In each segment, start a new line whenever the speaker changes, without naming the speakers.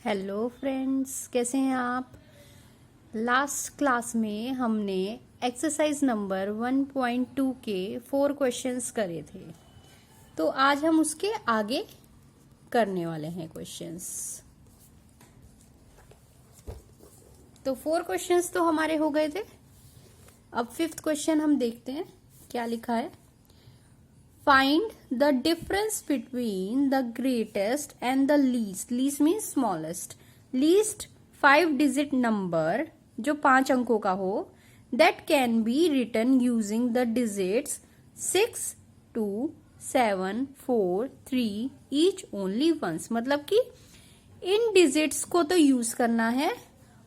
Hello friends, कैसे हैं आप। लास्ट क्लास में हमने एक्सरसाइज नंबर 1.2 के 4 क्वेश्चंस करे थे, तो आज हम उसके आगे करने वाले हैं क्वेश्चंस। तो 4 क्वेश्चंस तो हमारे हो गए थे। अब 5th क्वेश्चन हम देखते हैं क्या लिखा है। Find the difference between the greatest and the least. Least means smallest. Least 5-digit number जो 5 अंकों का हो, that can be written using the digits 6, 2, 7, 4, 3 each only once. मतलब कि इन डिजिट्स को तो यूज करना है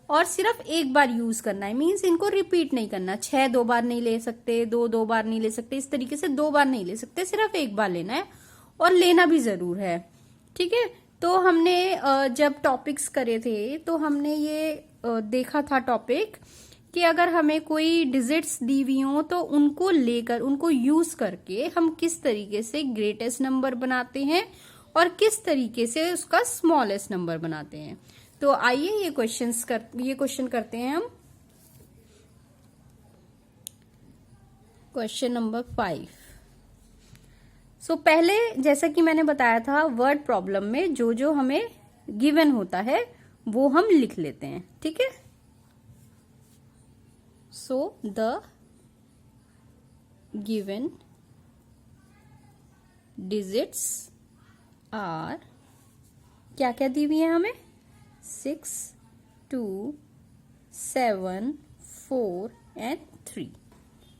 और सिर्फ एक बार यूज करना है। मीन्स इनको रिपीट नहीं करना। 6 2 बार नहीं ले सकते, 2 बार नहीं ले सकते, इस तरीके से 2 बार नहीं ले सकते, सिर्फ एक बार लेना है और लेना भी जरूर है। ठीक है। तो हमने जब टॉपिक्स करे थे तो हमने ये देखा था टॉपिक कि अगर हमें कोई डिजिट्स दी हुई हो तो उनको लेकर, उनको यूज करके हम किस तरीके से ग्रेटेस्ट नंबर बनाते हैं और किस तरीके से उसका स्मॉलेस्ट नंबर बनाते हैं। तो आइए ये क्वेश्चन करते हैं हम। Question number 5। सो पहले जैसा कि मैंने बताया था, वर्ड प्रॉब्लम में जो जो हमें गिवन होता है वो हम लिख लेते हैं। ठीक है। So the given digits are, क्या क्या दी हुई है हमें, 6, 2, 7, 4 एंड 3।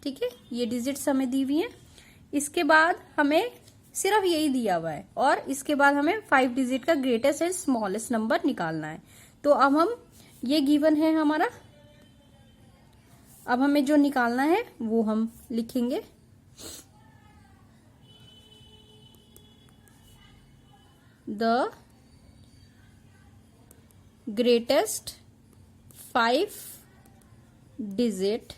ठीक है, ये डिजिट्स हमें दी हुई हैं। इसके बाद हमें सिर्फ यही दिया हुआ है और इसके बाद हमें 5 डिजिट का ग्रेटेस्ट एंड स्मॉलेस्ट नंबर निकालना है। तो अब हम, ये गिवन है हमारा, अब हमें जो निकालना है वो हम लिखेंगे। The greatest 5 digit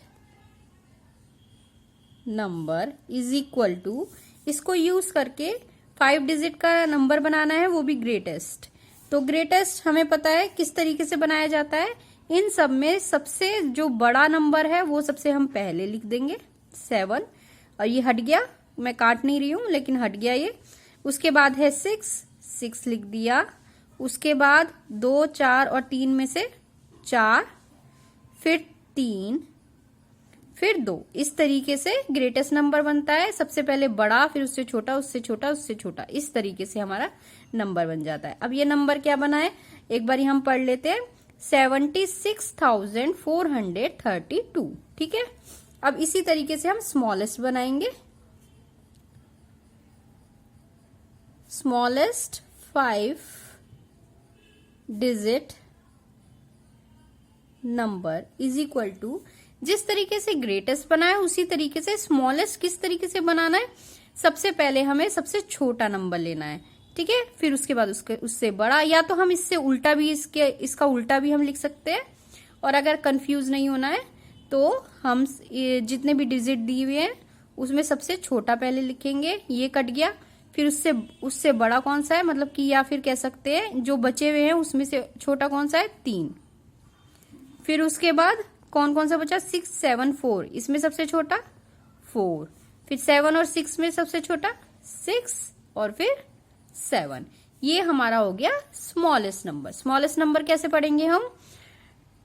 number is equal to, इसको यूज करके 5 डिजिट का नंबर बनाना है, वो भी ग्रेटेस्ट। तो ग्रेटेस्ट हमें पता है किस तरीके से बनाया जाता है। इन सब में सबसे जो बड़ा नंबर है वो सबसे हम पहले लिख देंगे 7, और ये हट गया, मैं काट नहीं रही हूं लेकिन हट गया ये। उसके बाद है 6 लिख दिया। उसके बाद 2, 4 और 3 में से 4, फिर 3, फिर 2। इस तरीके से ग्रेटेस्ट नंबर बनता है। सबसे पहले बड़ा, फिर उससे छोटा, उससे छोटा, उससे छोटा, इस तरीके से हमारा नंबर बन जाता है। अब ये नंबर क्या बना है एक बार हम पढ़ लेते हैं, 76,432। ठीक है। अब इसी तरीके से हम स्मॉलेस्ट बनाएंगे। Smallest 5 digit number is equal to, जिस तरीके से ग्रेटेस्ट बना है उसी तरीके से स्मॉलेस्ट किस तरीके से बनाना है। सबसे पहले हमें सबसे छोटा नंबर लेना है। ठीक है। फिर उसके बाद उससे बड़ा, या तो हम इससे उल्टा भी, इसका उल्टा भी हम लिख सकते हैं। और अगर कंफ्यूज नहीं होना है तो हम जितने भी डिजिट दिए हुए हैं उसमें सबसे छोटा पहले लिखेंगे। ये कट गया। फिर उससे बड़ा कौन सा है, मतलब कि, या फिर कह सकते हैं जो बचे हुए हैं उसमें से छोटा कौन सा है, 3। फिर उसके बाद कौन कौन सा बचा, 6, 7, 4, इसमें सबसे छोटा 4। फिर 7 और 6 में सबसे छोटा 6 और फिर 7। ये हमारा हो गया स्मॉलेस्ट नंबर। स्मॉलेस्ट नंबर कैसे पढ़ेंगे हम,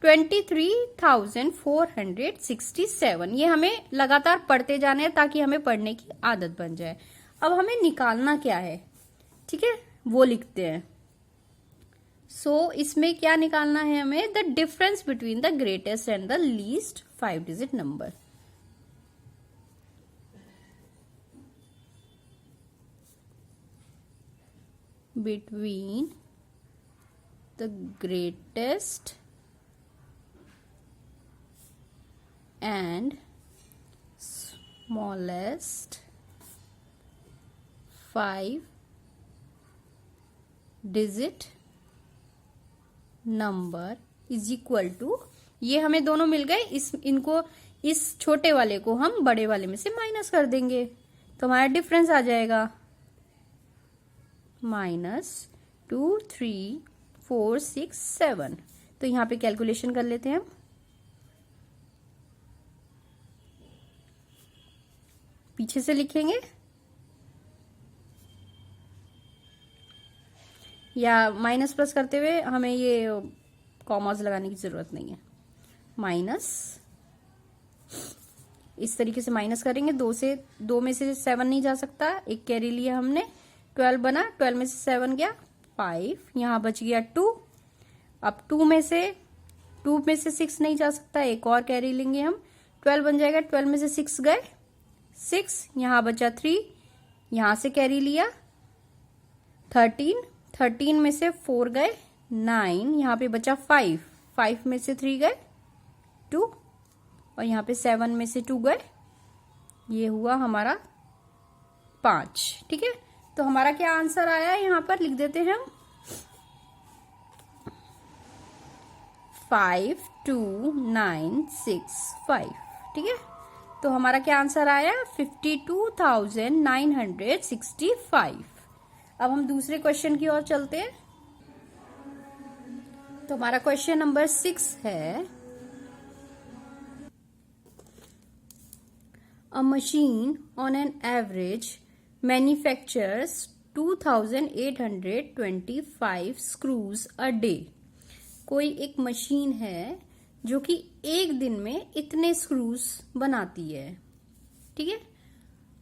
23,467। ये हमें लगातार पढ़ते जाना है ताकि हमें पढ़ने की आदत बन जाए। अब हमें निकालना क्या है, ठीक है, वो लिखते हैं। सो इसमें क्या निकालना है हमें, the difference between the greatest and the least 5 digit number. Between the greatest and smallest 5 digit number is equal to, ये हमें दोनों मिल गए, इस छोटे वाले को हम बड़े वाले में से माइनस कर देंगे तो हमारा डिफरेंस आ जाएगा -2, 3, 4 6 7। तो यहाँ पे कैलकुलेशन कर लेते हैं हम। पीछे से लिखेंगे या माइनस प्लस करते हुए, हमें ये कॉमास लगाने की जरूरत नहीं है। माइनस, इस तरीके से माइनस करेंगे। दो में से 7 नहीं जा सकता, एक कैरी लिया हमने, 12 बना, 12 में से 7 गया 5, यहाँ बच गया 2। अब 2 में से 6 नहीं जा सकता, एक और कैरी लेंगे हम, 12 बन जाएगा, 12 में से 6 गए 6, यहाँ बचा 3, यहाँ से कैरी लिया 13 में से 4 गए 9, यहाँ पे बचा 5 में से 3 गए 2, और यहाँ पे 7 में से 2 गए, ये हुआ हमारा 5। ठीक है, तो हमारा क्या आंसर आया है यहाँ पर लिख देते हैं हम, 5 2 9 6 5। ठीक है, तो हमारा क्या आंसर आया, 52,965। अब हम दूसरे क्वेश्चन की ओर चलते हैं। तो हमारा क्वेश्चन नंबर 6 है, a machine on an average manufactures 2,825 screws a day। कोई एक मशीन है जो कि एक दिन में इतने स्क्रूज बनाती है। ठीक है,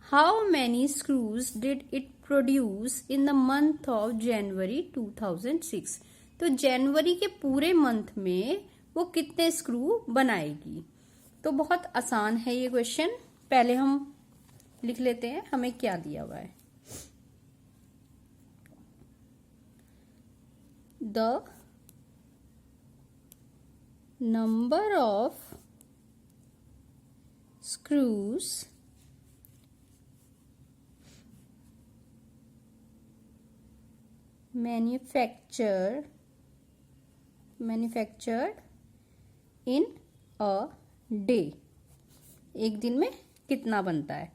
how many screws did it produce in the month of January 2006। तो जनवरी के पूरे मंथ में वो कितने स्क्रू बनाएगी। तो बहुत आसान है ये क्वेश्चन। पहले हम लिख लेते हैं हमें क्या दिया हुआ है। The number of screws manufactured in a day। एक दिन में कितना बनता है,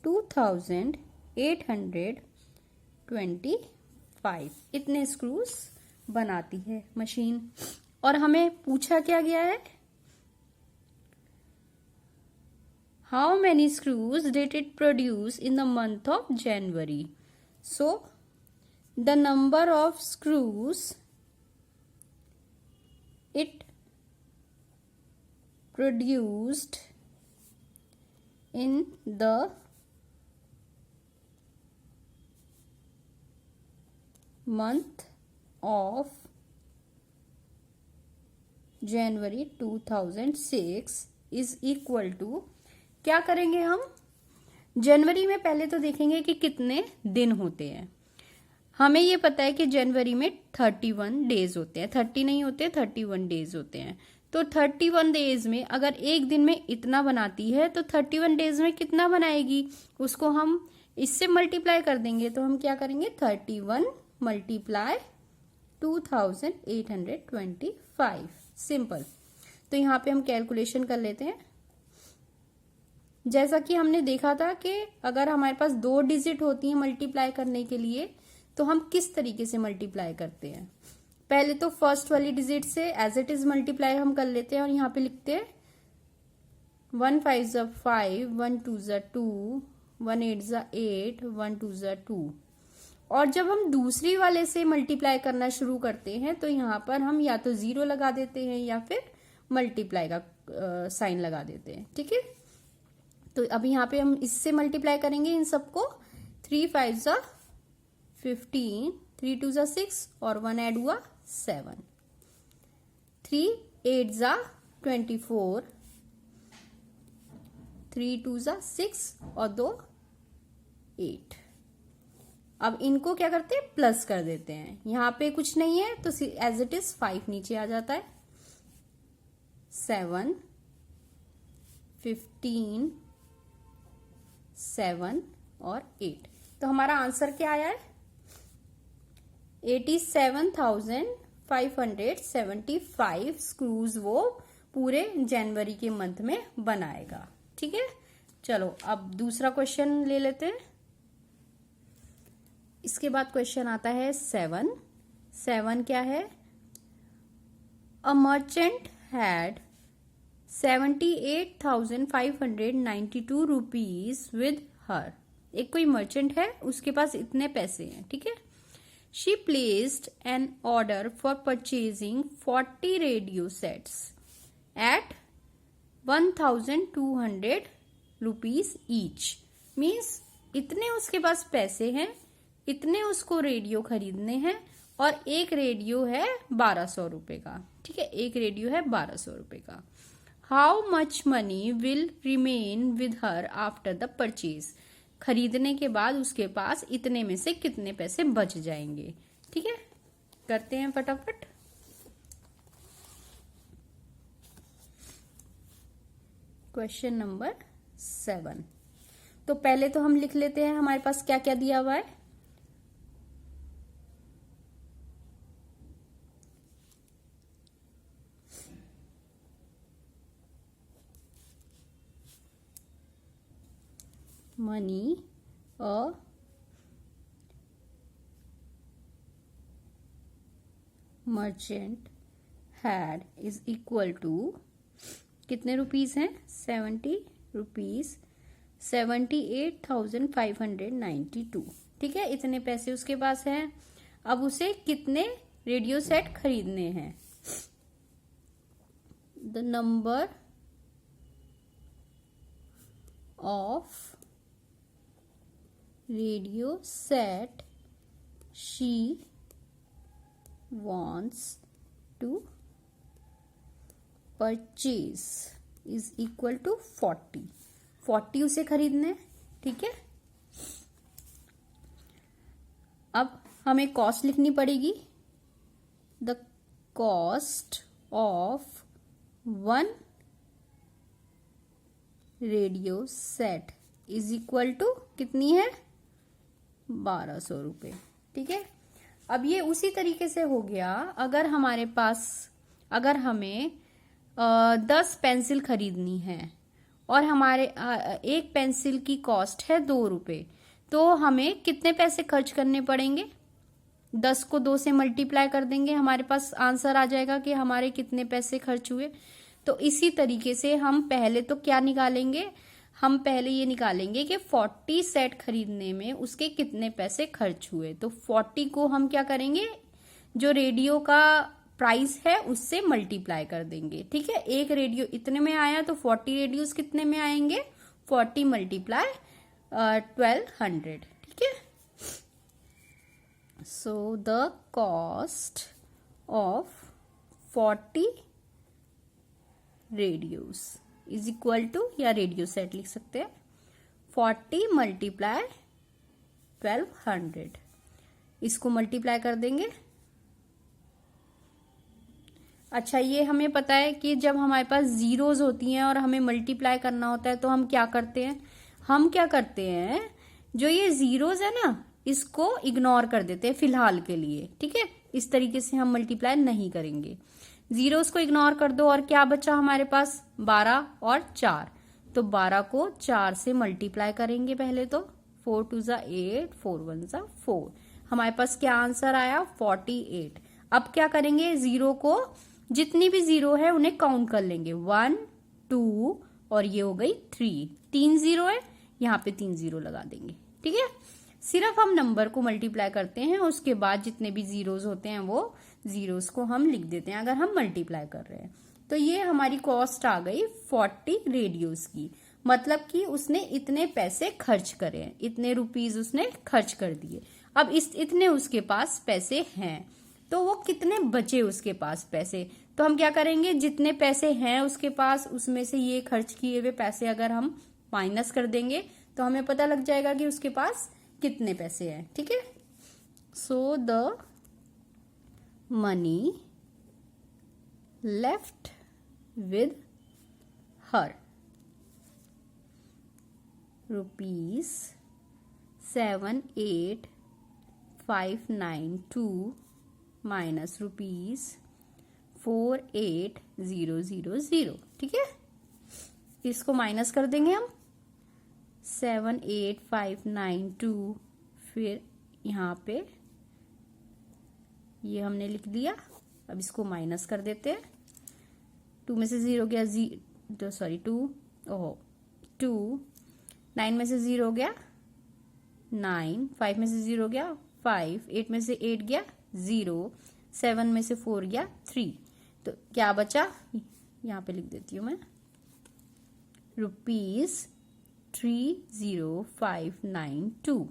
2,825 इतने स्क्रूज बनाती है मशीन। और हमें पूछा क्या गया है, how many screws did it produce in the month of January. So the number of screws it produced in the month of January 2006 is equal to, क्या करेंगे हम, जनवरी में पहले तो देखेंगे कि कितने दिन होते हैं। हमें ये पता है कि जनवरी में 31 डेज होते हैं, 30 नहीं होते, 31 डेज होते हैं। तो 31 डेज में अगर एक दिन में इतना बनाती है तो 31 डेज में कितना बनाएगी, उसको हम इससे मल्टीप्लाई कर देंगे। तो हम क्या करेंगे, 31 मल्टीप्लाई 2,825, सिंपल। तो यहाँ पे हम कैलकुलेशन कर लेते हैं। जैसा कि हमने देखा था कि अगर हमारे पास 2 डिजिट होती हैं मल्टीप्लाई करने के लिए, तो हम किस तरीके से मल्टीप्लाई करते हैं। पहले तो फर्स्ट वाली डिजिट से एज इट इज मल्टीप्लाई हम कर लेते हैं और यहाँ पे लिखते हैं 1 5 ज़ा 5, 1 2 ज़ा 2, 1 8 ज़ा 8, 1 2 ज़ा 2। और जब हम दूसरी वाले से मल्टीप्लाई करना शुरू करते हैं तो यहाँ पर हम या तो 0 लगा देते हैं या फिर मल्टीप्लाई का साइन लगा देते हैं। ठीक है, तो अब यहाँ पे हम इससे मल्टीप्लाई करेंगे इन सबको। 3 5 ज़ा 15, 3 2 ज़ा 6 और 1 ऐड हुआ 7, 3 8 ज़ा 24, 3 2 ज़ा 6 और 2 8। अब इनको क्या करते हैं, प्लस कर देते हैं। यहाँ पे कुछ नहीं है तो एज इट इज 5 नीचे आ जाता है। 7 15 7 और 8। तो हमारा आंसर क्या आया है, 87,575 स्क्रूज वो पूरे जनवरी के मंथ में बनाएगा। ठीक है, चलो अब दूसरा क्वेश्चन ले लेते हैं। इसके बाद क्वेश्चन आता है 7 क्या है, A merchant had 78,592 rupees with her. एक कोई मर्चेंट है, उसके पास इतने पैसे हैं, ठीक है. She placed an order for purchasing 40 radio sets at 1,200 rupees each. Means इतने उसके पास पैसे हैं, इतने उसको रेडियो खरीदने हैं, और एक रेडियो है 1200 रुपए का, ठीक है. एक रेडियो है 1200 रुपए का. How much money will remain with her after the purchase. खरीदने के बाद उसके पास इतने में से कितने पैसे बच जाएंगे, ठीक है. करते हैं फटाफट. Question number 7. तो पहले तो हम लिख लेते हैं हमारे पास क्या क्या दिया हुआ है. Money a merchant had is equal to कितने रुपीस हैं 70 रुपीज 78,592, ठीक है. इतने पैसे उसके पास हैं. अब उसे कितने रेडियो सेट खरीदने हैं. The number of radio set she wants to purchase is equal to 40. 40 उसे खरीदने, ठीक है. अब हमें कॉस्ट लिखनी पड़ेगी. The cost of one radio set is equal to कितनी है 1200 रुपए, ठीक है. अब ये उसी तरीके से हो गया अगर हमारे पास, अगर हमें 10 पेंसिल खरीदनी है और हमारे एक पेंसिल की कॉस्ट है 2 रुपए, तो हमें कितने पैसे खर्च करने पड़ेंगे. 10 को 2 से मल्टीप्लाई कर देंगे, हमारे पास आंसर आ जाएगा कि हमारे कितने पैसे खर्च हुए. तो इसी तरीके से हम पहले तो क्या निकालेंगे, हम पहले ये निकालेंगे कि 40 सेट खरीदने में उसके कितने पैसे खर्च हुए. तो 40 को हम क्या करेंगे, जो रेडियो का प्राइस है उससे मल्टीप्लाई कर देंगे, ठीक है. एक रेडियो इतने में आया तो 40 रेडियोस कितने में आएंगे, 40 मल्टीप्लाई 1200, ठीक है. So the cost of 40 radios is equal to, या रेडियो सेट लिख सकते हैं, 40 मल्टीप्लाई 1200. इसको मल्टीप्लाई कर देंगे. अच्छा, ये हमें पता है कि जब हमारे पास जीरोज होती हैं और हमें मल्टीप्लाई करना होता है तो हम क्या करते हैं, जो ये जीरोज है ना, इसको इग्नोर कर देते हैं फिलहाल के लिए, ठीक है. इस तरीके से हम मल्टीप्लाई नहीं करेंगे. जीरोस को इग्नोर कर दो और क्या बचा हमारे पास 12 और 4. तो 12 को 4 से मल्टीप्लाई करेंगे पहले तो. 4 2 ज़ा 8, 4 1 ज़ा 4. हमारे पास क्या आंसर आया 48. अब क्या करेंगे, जीरो को, जितनी भी जीरो है उन्हें काउंट कर लेंगे. 1 2 और ये हो गई 3. 3 जीरो है, यहाँ पे 3 जीरो लगा देंगे, ठीक है. सिर्फ हम नंबर को मल्टीप्लाई करते हैं, उसके बाद जितने भी जीरोस होते हैं वो जीरोस को हम लिख देते हैं अगर हम मल्टीप्लाई कर रहे हैं. तो ये हमारी कॉस्ट आ गई 40 रेडियोस की. मतलब कि उसने इतने पैसे खर्च करे हैं, इतने रुपीज उसने खर्च कर दिए. अब इतने उसके पास पैसे हैं, तो वो कितने बचे उसके पास पैसे. तो हम क्या करेंगे, जितने पैसे हैं उसके पास उसमें से ये खर्च किए हुए पैसे अगर हम माइनस कर देंगे तो हमें पता लग जाएगा कि उसके पास कितने पैसे हैं, ठीक है. So the money left with her ₹7,8,592 minus ₹4,8,000, ठीक है. इसको माइनस कर देंगे हम. 7,8,592, फिर यहाँ पे ये हमने लिख दिया अब इसको माइनस कर देते हैं। 2 में से 0 गया 2, ओहो 2, 9 में से 0 गया 9, 5 में से 0 गया 5, 8 में से 8 गया 0, 7 में से 4 गया 3। तो क्या बचा, यहाँ पे लिख देती हूँ मैं, ₹30,592।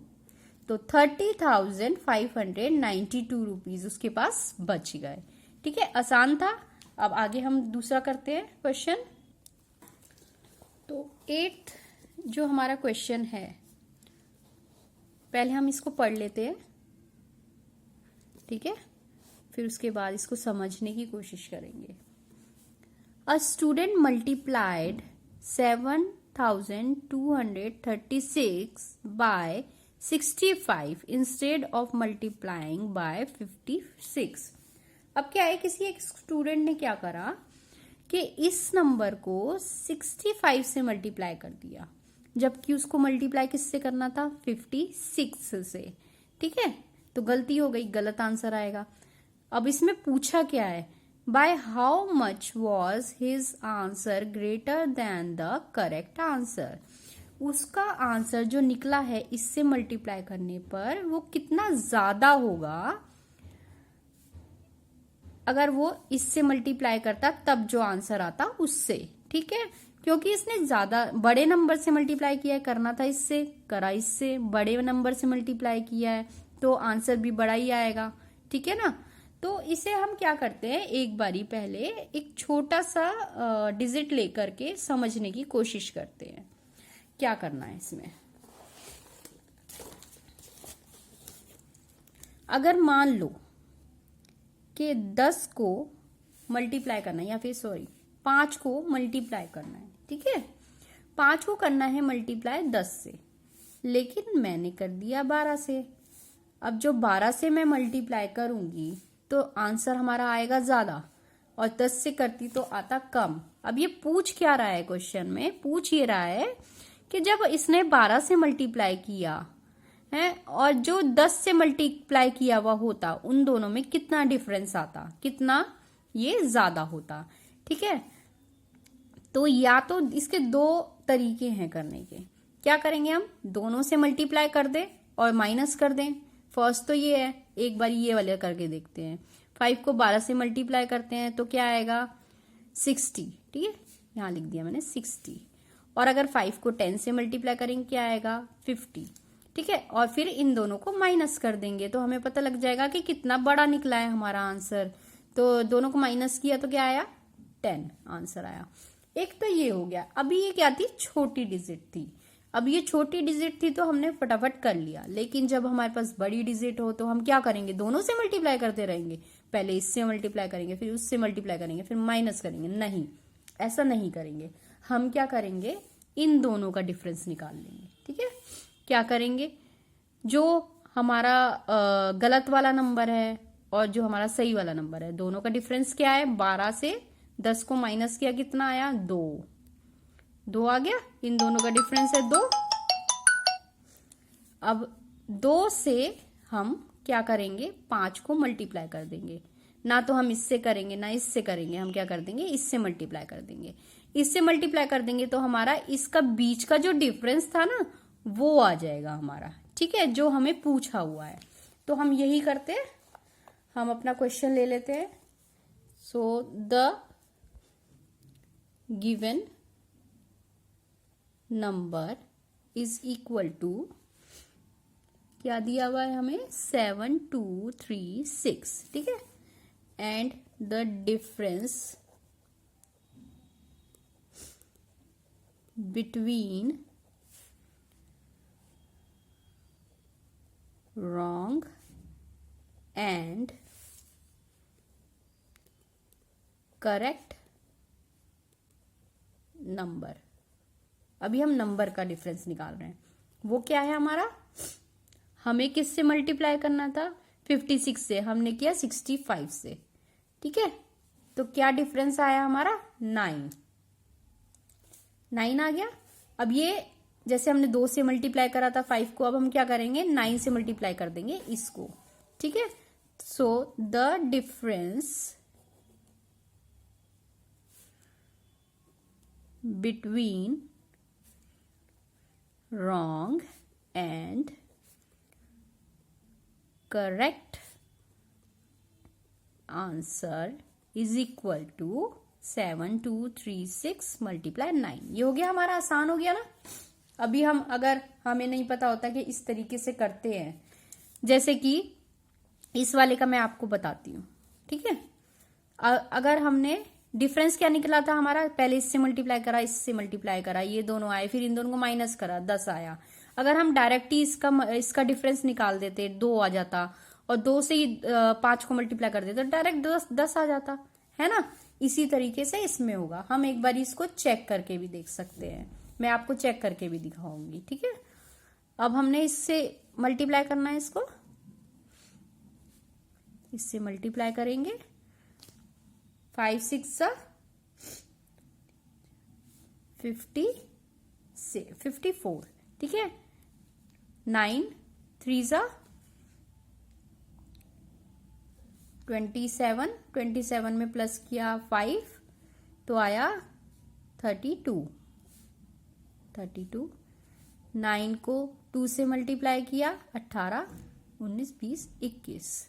तो 30,592 रुपीज उसके पास बच गए। ठीक है, आसान था। अब आगे हम दूसरा करते हैं क्वेश्चन। तो 8 जो हमारा क्वेश्चन है, पहले हम इसको पढ़ लेते हैं, ठीक है, फिर उसके बाद इसको समझने की कोशिश करेंगे। A student multiplied 7,236 by 65 instead of multiplying by 56। अब क्या है, किसी एक स्टूडेंट ने क्या करा कि इस नंबर को 65 से मल्टीप्लाई कर दिया, जबकि उसको मल्टीप्लाई किससे करना था, 56 से। ठीक है, तो गलती हो गई, गलत आंसर आएगा। अब इसमें पूछा क्या है, by how much was his answer greater than the correct answer. उसका आंसर जो निकला है इससे मल्टीप्लाई करने पर वो कितना ज्यादा होगा अगर वो इससे मल्टीप्लाई करता तब जो आंसर आता उससे। ठीक है, क्योंकि इसने ज्यादा बड़े नंबर से मल्टीप्लाई किया है, करना था इससे, करा इससे, बड़े नंबर से मल्टीप्लाई किया है तो आंसर भी बड़ा ही आएगा। ठीक है ना, तो इसे हम क्या करते हैं, एक बारी पहले एक छोटा सा डिजिट लेकर के समझने की कोशिश करते हैं। क्या करना है इसमें, अगर मान लो कि 10 को मल्टीप्लाई करना है, या फिर 5 को मल्टीप्लाई करना है। ठीक है, 5 को करना है मल्टीप्लाई 10 से, लेकिन मैंने कर दिया 12 से। अब जो 12 से मैं मल्टीप्लाई करूंगी तो आंसर हमारा आएगा ज्यादा, और 10 से करती तो आता कम। अब ये पूछ क्या रहा है, क्वेश्चन में पूछ ये रहा है कि जब इसने 12 से मल्टीप्लाई किया है और जो 10 से मल्टीप्लाई किया हुआ होता, उन दोनों में कितना डिफरेंस आता, कितना ये ज्यादा होता। ठीक है, तो या तो इसके 2 तरीके हैं करने के। क्या करेंगे, हम दोनों से मल्टीप्लाई कर दें और माइनस कर दें। फर्स्ट तो ये है, एक बार ये वाले करके देखते हैं। 5 को 12 से मल्टीप्लाई करते हैं तो क्या आएगा, 60। ठीक है, यहाँ लिख दिया मैंने 60। और अगर 5 को 10 से मल्टीप्लाई करेंगे क्या आएगा, 50। ठीक है, और फिर इन दोनों को माइनस कर देंगे तो हमें पता लग जाएगा कि कितना बड़ा निकला है हमारा आंसर। तो दोनों को माइनस किया तो क्या आया, 10 आंसर आया। एक तो ये हो गया। अभी ये क्या थी, छोटी डिजिट थी। अब ये छोटी डिजिट थी तो हमने फटाफट कर लिया, लेकिन जब हमारे पास बड़ी डिजिट हो तो हम क्या करेंगे, दोनों से मल्टीप्लाई करते रहेंगे। पहले इससे मल्टीप्लाई करेंगे, फिर उससे मल्टीप्लाई करेंगे, फिर माइनस करेंगे। नहीं, ऐसा नहीं करेंगे। हम क्या करेंगे, इन दोनों का डिफरेंस निकाल लेंगे। ठीक है, क्या करेंगे, जो हमारा गलत वाला नंबर है और जो हमारा सही वाला नंबर है, दोनों का डिफरेंस क्या है, 12 से 10 को माइनस किया, कितना आया, 2 आ गया। इन दोनों का डिफरेंस है 2। अब 2 से हम क्या करेंगे, 5 को मल्टीप्लाई कर देंगे। ना तो हम इससे करेंगे ना इससे करेंगे, हम क्या कर देंगे, इससे मल्टीप्लाई कर देंगे। इससे मल्टीप्लाई कर देंगे तो हमारा इसका बीच का जो डिफरेंस था ना वो आ जाएगा हमारा। ठीक है, जो हमें पूछा हुआ है। तो हम यही करते हैं, हम अपना क्वेश्चन ले लेते हैं। So the given number is equal to, क्या दिया हुआ है हमें, 7236। ठीक है, and the difference between wrong and correct number. अभी हम नंबर का डिफरेंस निकाल रहे हैं। वो क्या है हमारा, हमें किससे मल्टीप्लाई करना था, 56 से, हमने किया 65 से। ठीक है, तो क्या डिफरेंस आया हमारा, 9 आ गया। अब ये जैसे हमने 2 से मल्टीप्लाई करा था 5 को, अब हम क्या करेंगे, 9 से मल्टीप्लाई कर देंगे इसको। ठीक है, so the difference between wrong and correct answer is equal to 7236 × 9। ये हो गया हमारा, आसान हो गया ना। अभी हम, अगर हमें नहीं पता होता कि इस तरीके से करते हैं, जैसे कि इस वाले का मैं आपको बताती हूँ, ठीक है। अगर हमने डिफरेंस क्या निकला था हमारा, पहले इससे मल्टीप्लाई करा, इससे मल्टीप्लाई करा, ये दोनों आए, फिर इन दोनों को माइनस करा, 10 आया। अगर हम डायरेक्ट ही इसका डिफरेंस निकाल देते, 2 आ जाता, और 2 से ही 5 को मल्टीप्लाई कर देते तो डायरेक्ट 10 आ जाता, है ना। इसी तरीके से इसमें होगा। हम एक बार इसको चेक करके भी देख सकते हैं, मैं आपको चेक करके भी दिखाऊंगी, ठीक है। अब हमने इससे मल्टीप्लाई करना है, इससे मल्टीप्लाई करेंगे, 5 6 54, ठीक है। 9 3 27 में प्लस किया 5 तो आया 32। 9 को 2 से मल्टीप्लाई किया, 18 19 20 21।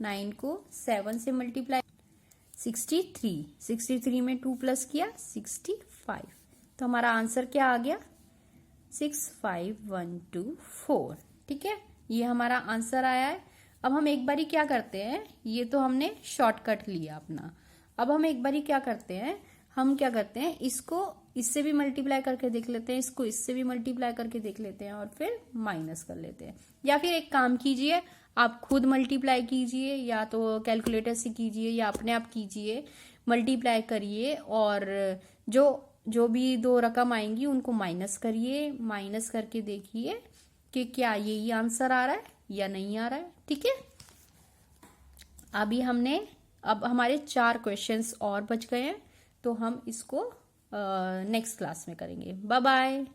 9 को 7 से मल्टीप्लाई, 63 में 2 प्लस किया 65। तो हमारा आंसर क्या आ गया, 65124, ठीक है। ये हमारा आंसर आया है। अब हम एक बारी क्या करते हैं, ये तो हमने शॉर्टकट लिया अपना। अब हम एक बारी क्या करते हैं, इसको इससे भी मल्टीप्लाई करके देख लेते हैं, इसको इससे भी मल्टीप्लाई करके देख लेते हैं, और फिर माइनस कर लेते हैं। या फिर एक काम कीजिए, आप खुद मल्टीप्लाई कीजिए, या तो कैलकुलेटर से कीजिए, या अपने आप कीजिए, मल्टीप्लाई करिए, और जो भी 2 रकम आएंगी उनको माइनस करिए, माइनस करके देखिए कि क्या यही आंसर आ रहा है या नहीं आ रहा है, ठीक है। अब हमारे 4 क्वेश्चंस और बच गए हैं, तो हम इसको नेक्स्ट क्लास में करेंगे। Bye bye.